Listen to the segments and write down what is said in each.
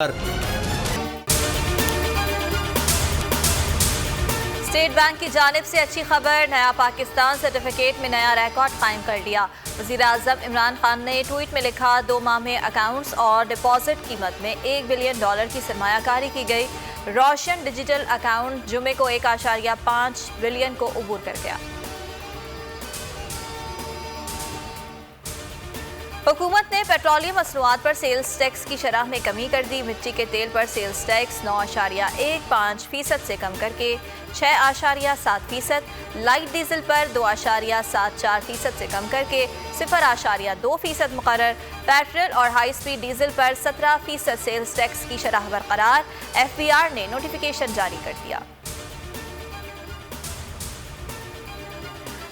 State bank کی جانب سے اچھی خبر، نیا پاکستان سرٹیفکیٹ میں نیا ریکارڈ قائم کر لیا۔ وزیر اعظم عمران خان نے ٹویٹ میں لکھا، 2 ماہ میں اکاؤنٹس اور ڈپازٹ قیمت میں $1 بلین کی سرمایہ کاری کی گئی۔ روشن ڈیجیٹل اکاؤنٹ جمعے کو 1.5 بلین کو عبور کر گیا۔ حکومت نے پیٹرولیم مصنوعات پر سیلز ٹیکس کی شرح میں کمی کر دی۔ مٹی کے تیل پر سیلز ٹیکس 9.15% سے کم کر کے 6.7%، لائٹ ڈیزل پر 2.74% سے کم کر کے 0.2% مقرر۔ پیٹرول اور ہائی سپیڈ ڈیزل پر 17% سیلز ٹیکس کی شرح برقرار۔ FBR نے نوٹیفیکیشن جاری کر دیا۔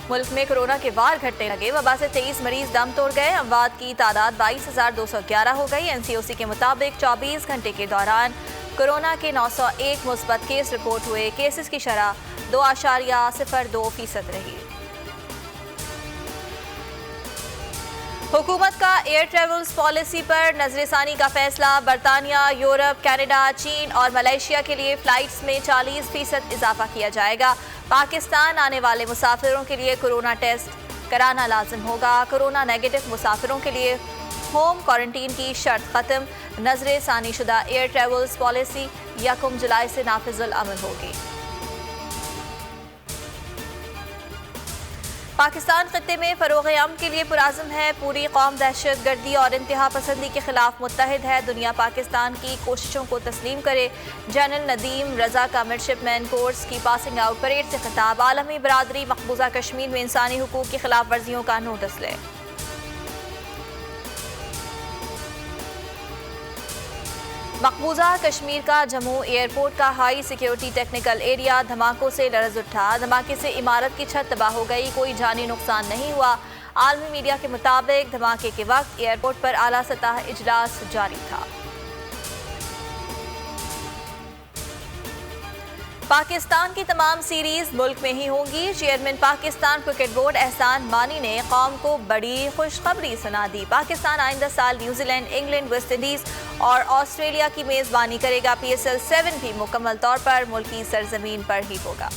ملک میں کورونا کے وار گھٹنے لگے، وبا سے 23 مریض دم توڑ گئے، اموات کی تعداد 22,211 ہو گئی۔ NCOC کے مطابق 24 گھنٹے کے دوران کورونا کے 901 مثبت کیس رپورٹ ہوئے۔ کیسز کی شرح 2.02% رہی۔ حکومت کا ایئر ٹریولز پالیسی پر نظر ثانی کا فیصلہ، برطانیہ، یورپ، کینیڈا، چین اور ملائیشیا کے لیے فلائٹس میں 40% اضافہ کیا جائے گا۔ پاکستان آنے والے مسافروں کے لیے کورونا ٹیسٹ کرانا لازم ہوگا۔ کورونا نیگیٹو مسافروں کے لیے ہوم کوارنٹین کی شرط ختم۔ نظر ثانی شدہ ایئر ٹریولز پالیسی 1 جولائی سے نافذ العمل ہوگی۔ پاکستان خطے میں فروغ امن کے لیے پرعزم ہے، پوری قوم دہشت گردی اور انتہا پسندی کے خلاف متحد ہے، دنیا پاکستان کی کوششوں کو تسلیم کرے۔ جنرل ندیم رضا کا مڈشپمین کورس کی پاسنگ آؤٹ پریڈ سے خطاب، عالمی برادری مقبوضہ کشمیر میں انسانی حقوق کی خلاف ورزیوں کا نوٹس لے۔ مقبوضہ کشمیر کا جموں ایئرپورٹ کا ہائی سیکیورٹی ٹیکنیکل ایریا دھماکوں سے لرز اٹھا، دھماکے سے عمارت کی چھت تباہ ہو گئی، کوئی جانی نقصان نہیں ہوا۔ عالمی میڈیا کے مطابق دھماکے کے وقت ایئرپورٹ پر اعلیٰ سطح اجلاس جاری تھا۔ پاکستان کی تمام سیریز ملک میں ہی ہوں گی، chairman Pakistan cricket board Ehsan Mani نے قوم کو بڑی خوشخبری سنا دی۔ پاکستان آئندہ سال New Zealand, England, West Indies اور آسٹریلیا کی میزبانی کرے گا۔ PSL 7 بھی مکمل طور پر ملکی سرزمین پر ہی ہوگا۔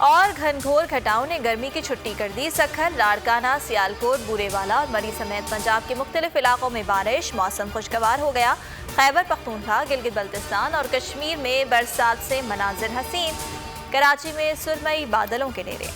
اور گھن گھور گھٹاؤں نے گرمی کی چھٹی کر دی، سکھر، لاڑکانہ، سیالکوٹ، بورے والا اور مری سمیت پنجاب کے مختلف علاقوں میں بارش، موسم خوشگوار ہو گیا۔ خیبر پختونخوا، گلگت بلتستان اور کشمیر میں برسات سے مناظر حسین، کراچی میں سرمئی بادلوں کے ڈیرے۔